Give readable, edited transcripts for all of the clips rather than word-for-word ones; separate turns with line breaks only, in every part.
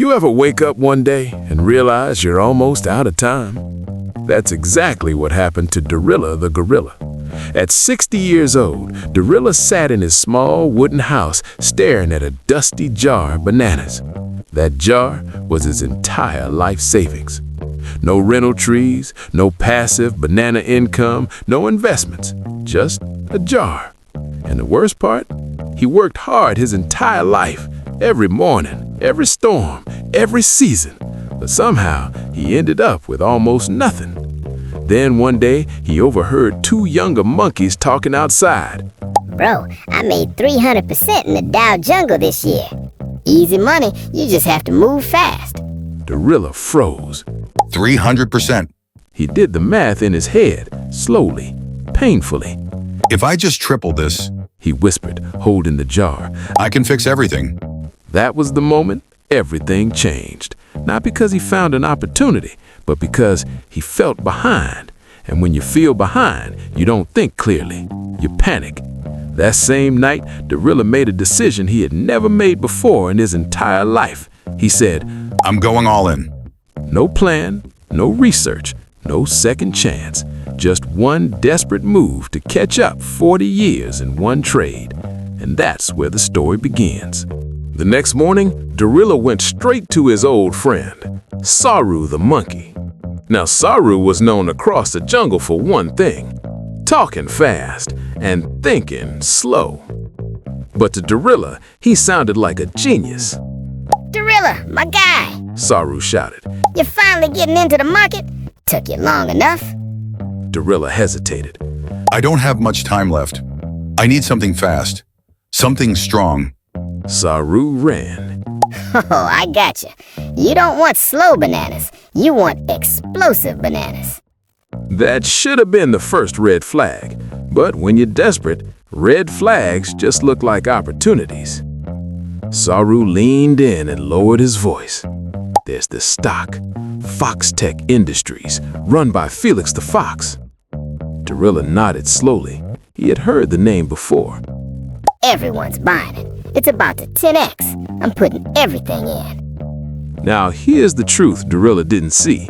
You ever wake up one day and realize you're almost out of time? That's exactly what happened to Dorilla the gorilla. At 60 years old, Dorilla sat in his small wooden house staring at a dusty jar of bananas. That jar was his entire life savings. No rental trees, no passive banana income, no investments, just a jar. And the worst part? He worked hard his entire life, every morning, every storm, every season. But somehow, he ended up with almost nothing. Then one day, he overheard two younger monkeys talking outside.
Bro, I made 300% in the Dow Jungle this year. Easy money, you just have to move fast.
Dorilla froze.
300%.
He did the math in his head, slowly, painfully.
If I just triple this,
He whispered, holding the jar.
I can fix everything.
That was the moment everything changed. Not because he found an opportunity, but because he felt behind. And when you feel behind, you don't think clearly. You panic. That same night, Dorilla made a decision he had never made before in his entire life. He said,
I'm going all in.
no plan, no research, no second chance. Just one desperate move to catch up 40 years in one trade. And that's where the story begins. The next morning, Dorilla went straight to his old friend, Saru the monkey. Now, Saru was known across the jungle for one thing: talking fast and thinking slow. But to Dorilla, he sounded like a genius.
Dorilla, my guy,
Saru shouted.
you're finally getting into the market? Took you long enough.
Dorilla hesitated.
I don't have much time left. I need something fast. Something strong.
Saru ran.
Oh, I gotcha. You don't want slow bananas. You want explosive bananas.
That should have been the first red flag. But when you're desperate, red flags just look like opportunities. Saru leaned in and lowered his voice. There's this stock, Foxtech Industries, run by Felix the Fox. Dorilla nodded slowly. He had heard the name before.
Everyone's buying it. It's about to 10x. I'm putting everything in.
Now here's the truth Dorilla didn't see.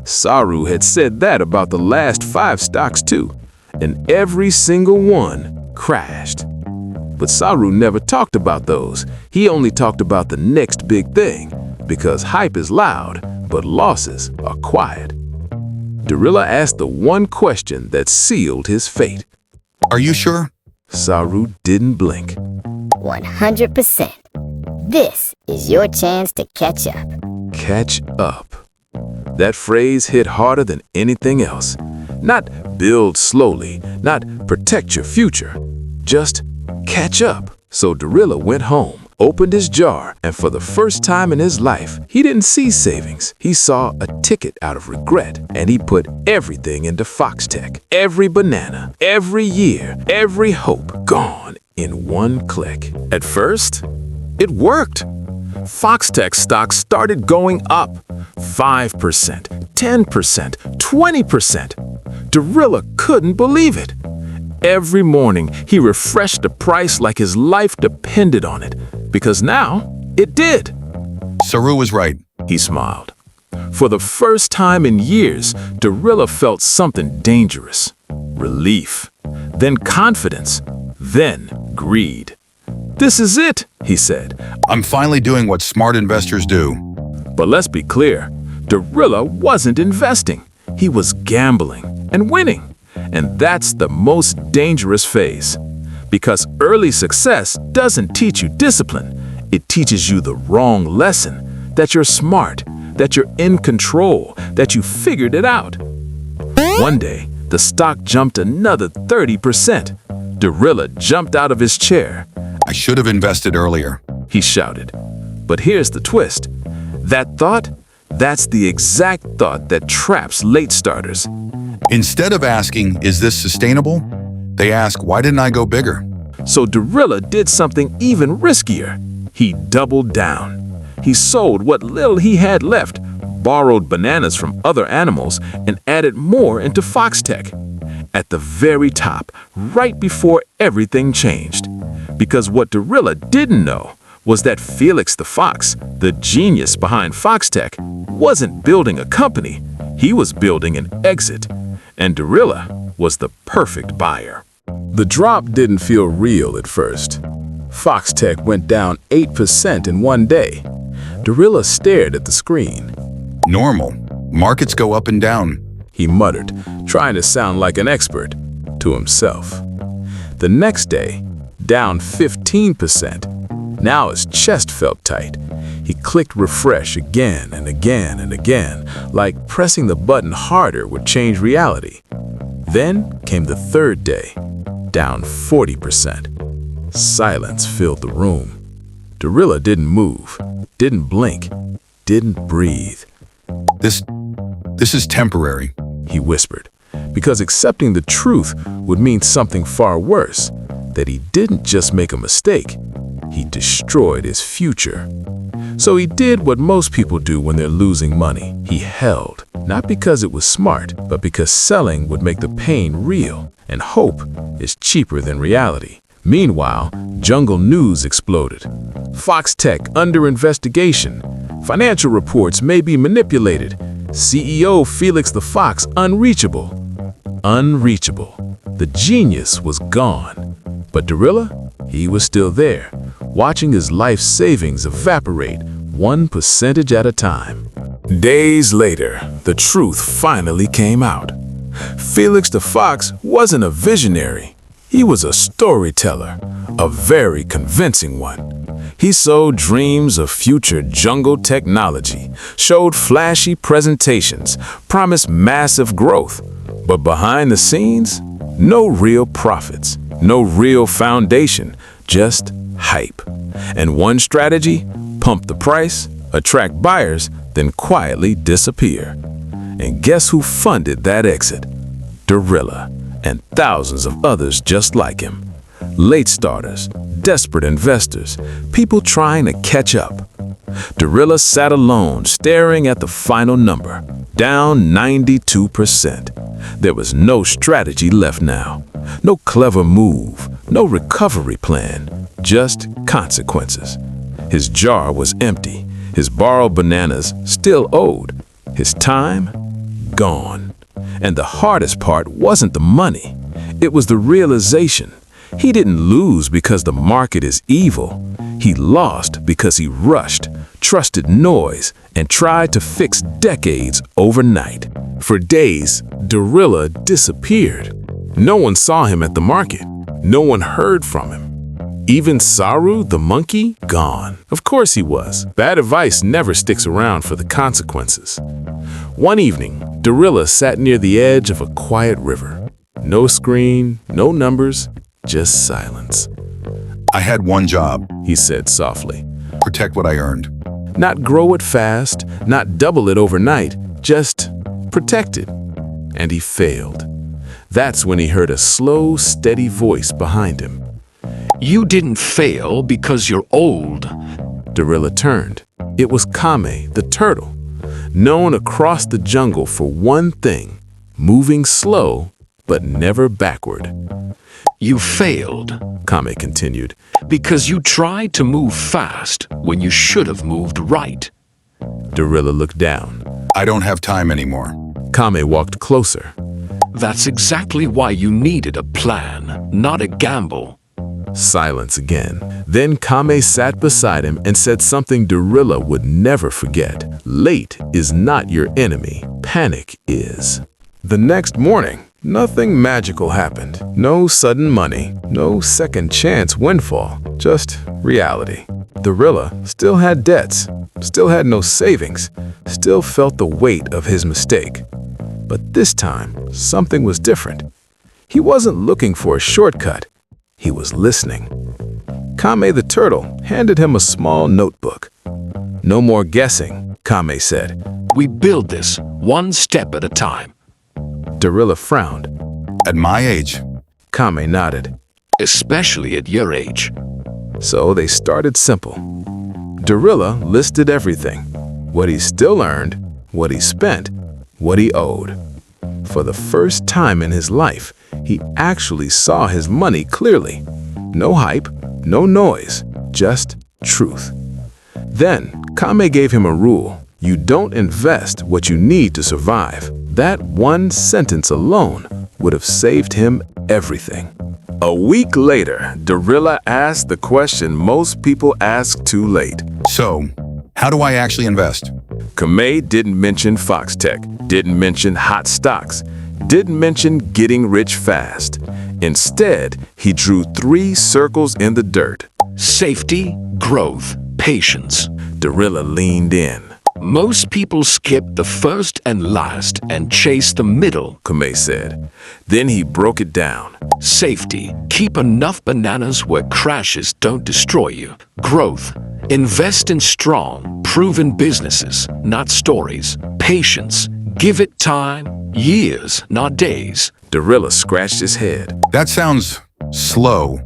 Saru had said that about the last 5 stocks too, and every single one crashed. But Saru never talked about those. He only talked about the next big thing, because hype is loud, but losses are quiet. Dorilla asked the one question that sealed his fate.
Are you sure?
Saru didn't blink.
100%. This is your chance to catch up.
Catch up. That phrase hit harder than anything else. Not build slowly, not protect your future. Just catch up. So Dorilla went home, opened his jar, and for the first time in his life, he didn't see savings. He saw a ticket out of regret, and he put everything into Foxtech. Every banana, every year, every hope gone in one click. At first, it worked. Foxtech stocks started going up 5%, 10%, 20%. Dorilla couldn't believe it. Every morning, he refreshed the price like his life depended on it, because now it did.
Saru was right.
He smiled. For the first time in years, Dorilla felt something dangerous. Relief, then confidence, then greed. This is it, he said.
I'm finally doing what smart investors do.
But let's be clear, Dorilla wasn't investing. He was gambling and winning. And that's the most dangerous phase. Because early success doesn't teach you discipline. It teaches you the wrong lesson, that you're smart, that you're in control, that you figured it out. One day, the stock jumped another 30%. Dorilla jumped out of his chair.
I should have invested earlier.
He shouted. But here's the twist. That thought, that's the exact thought that traps late starters.
Instead of asking, is this sustainable? They ask, why didn't I go bigger?
So Dorilla did something even riskier. He doubled down. He sold what little he had left, borrowed bananas from other animals, and added more into Foxtech. At the very top, right before everything changed. Because what Dorilla didn't know was that Felix the Fox, the genius behind Foxtech, wasn't building a company. He was building an exit. And Dorilla was the perfect buyer. The drop didn't feel real at first. Foxtech went down 8% in one day. Dorilla stared at the screen.
Normal. Markets go up and down.
He muttered, trying to sound like an expert, to himself. The next day, down 15%. Now his chest felt tight. He clicked refresh again and again and again, like pressing the button harder would change reality. Then came the third day, down 40%. Silence filled the room. Dorilla didn't move, didn't blink, didn't breathe.
This is temporary,
he whispered, because accepting the truth would mean something far worse, that he didn't just make a mistake, he destroyed his future. So he did what most people do when they're losing money. He held, not because it was smart, but because selling would make the pain real, and hope is cheaper than reality. Meanwhile, jungle news exploded. Foxtech under investigation. Financial reports may be manipulated. CEO Felix the Fox unreachable. Unreachable. The genius was gone. But Dorilla, he was still there, watching his life savings evaporate 1% at a time. Days later, the truth finally came out. Felix the Fox wasn't a visionary. He was a storyteller, a very convincing one. He sold dreams of future jungle technology, showed flashy presentations, promised massive growth. But behind the scenes, no real profits, no real foundation, just hype. And one strategy, pump the price, attract buyers, then quietly disappear. And guess who funded that exit? Dorilla, and thousands of others just like him. Late starters, desperate investors, people trying to catch up. Dorilla sat alone, staring at the final number, down 92%. There was no strategy left now, no clever move, no recovery plan, just consequences. His jar was empty, his borrowed bananas still owed, his time gone. And the hardest part wasn't the money, it was the realization. He didn't lose because the market is evil. He lost because he rushed, trusted noise, and tried to fix decades overnight. For days, Dorilla disappeared. No one saw him at the market. No one heard from him. Even Saru, the monkey, gone. Of course he was. Bad advice never sticks around for the consequences. One evening, Dorilla sat near the edge of a quiet river. No screen, no numbers, just silence.
I had one job,
He said softly.
protect what I earned.
Not grow it fast, not double it overnight, just protect it. And he failed. That's when he heard a slow, steady voice behind him.
You didn't fail because you're old.
Dorilla turned. It was Kame, the turtle, known across the jungle for one thing, moving slow, but never backward.
You failed
Kame continued.
because you tried to move fast when you should have moved right.
Dorilla looked down.
I don't have time anymore.
Kame walked closer.
That's exactly why you needed a plan, not a gamble.
Silence again. Then Kame sat beside him and said something Dorilla would never forget. Late is not your enemy. Panic is. The next morning, nothing magical happened. No sudden money, no second chance windfall, just reality. Dorilla still had debts, still had no savings, still felt the weight of his mistake. But this time, something was different. He wasn't looking for a shortcut. He was listening. Kame the turtle handed him a small notebook. No more guessing, Kame said.
We build this one step at a time.
Dorilla frowned.
At my age,
Kame nodded.
Especially at your age.
So they started simple. Dorilla listed everything. What he still earned, what he spent, what he owed. For the first time in his life, he actually saw his money clearly. No hype, no noise, just truth. Then, Kame gave him a rule. You don't invest what you need to survive. That one sentence alone would have saved him everything. A week later, Dorilla asked the question most people ask too late.
So, how do I actually invest?
Kame didn't mention Foxtech, didn't mention hot stocks, didn't mention getting rich fast. Instead, he drew 3 circles in the dirt.
Safety, growth, patience.
Dorilla leaned in.
Most people skip the first and last and chase the middle.
Kame said. Then he broke it down.
Safety, keep enough bananas where crashes don't destroy you. Growth, invest in strong, proven businesses, not stories. Patience, give it time, years, not days.
Dorilla scratched his head.
That sounds slow.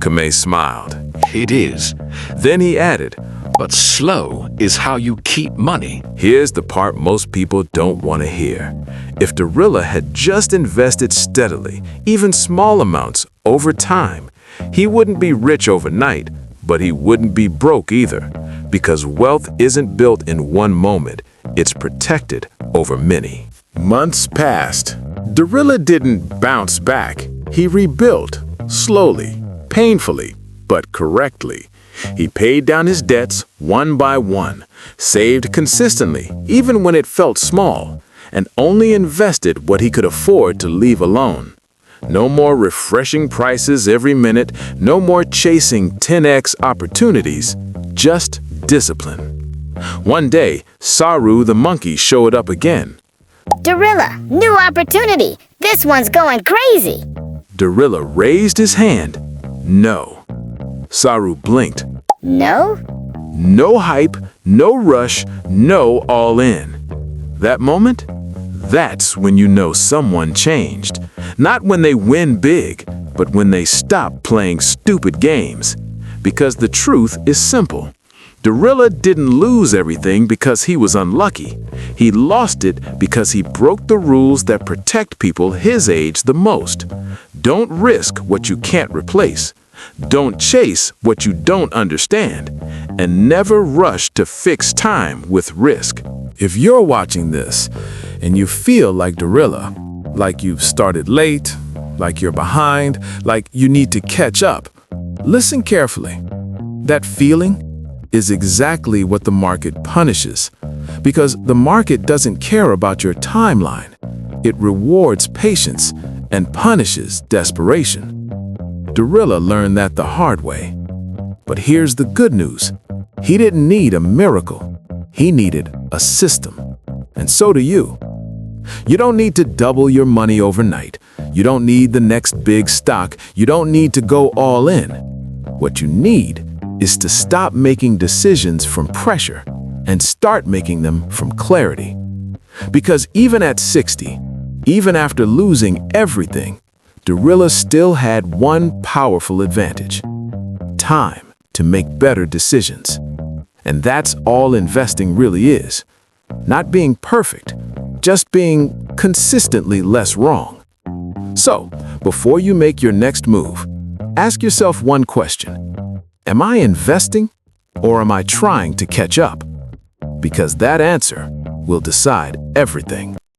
Kame smiled.
It is,
Then he added,
but slow is how you keep money.
here's the part most people don't want to hear. If Dorilla had just invested steadily, even small amounts, over time, he wouldn't be rich overnight, but he wouldn't be broke either. Because wealth isn't built in one moment, it's protected over many. Months passed. Dorilla didn't bounce back. He rebuilt, slowly, painfully, but correctly. He paid down his debts one by one, saved consistently, even when it felt small, and only invested what he could afford to leave alone. No more refreshing prices every minute, no more chasing 10x opportunities, just discipline. One day, Saru the monkey showed up again.
Dorilla, new opportunity. This one's going crazy.
Dorilla raised his hand. No. Saru blinked.
No?
No hype, no rush, no all in. That moment? That's when you know someone changed. Not when they win big, but when they stop playing stupid games. Because the truth is simple. Dorilla didn't lose everything because he was unlucky. He lost it because he broke the rules that protect people his age the most. Don't risk what you can't replace. Don't chase what you don't understand. And never rush to fix time with risk. If you're watching this and you feel like Dorilla, like you've started late, like you're behind, like you need to catch up, listen carefully. That feeling is exactly what the market punishes, because the market doesn't care about your timeline. It rewards patience and punishes desperation. Dorilla learned that the hard way. But here's the good news. He didn't need a miracle. He needed a system. And so do you. You don't need to double your money overnight. You don't need the next big stock. You don't need to go all in. What you need is to stop making decisions from pressure and start making them from clarity. Because even at 60, even after losing everything, Dorilla still had one powerful advantage: time to make better decisions. And that's all investing really is. Not being perfect, just being consistently less wrong. So, before you make your next move, ask yourself one question. Am I investing or am I trying to catch up? Because that answer will decide everything.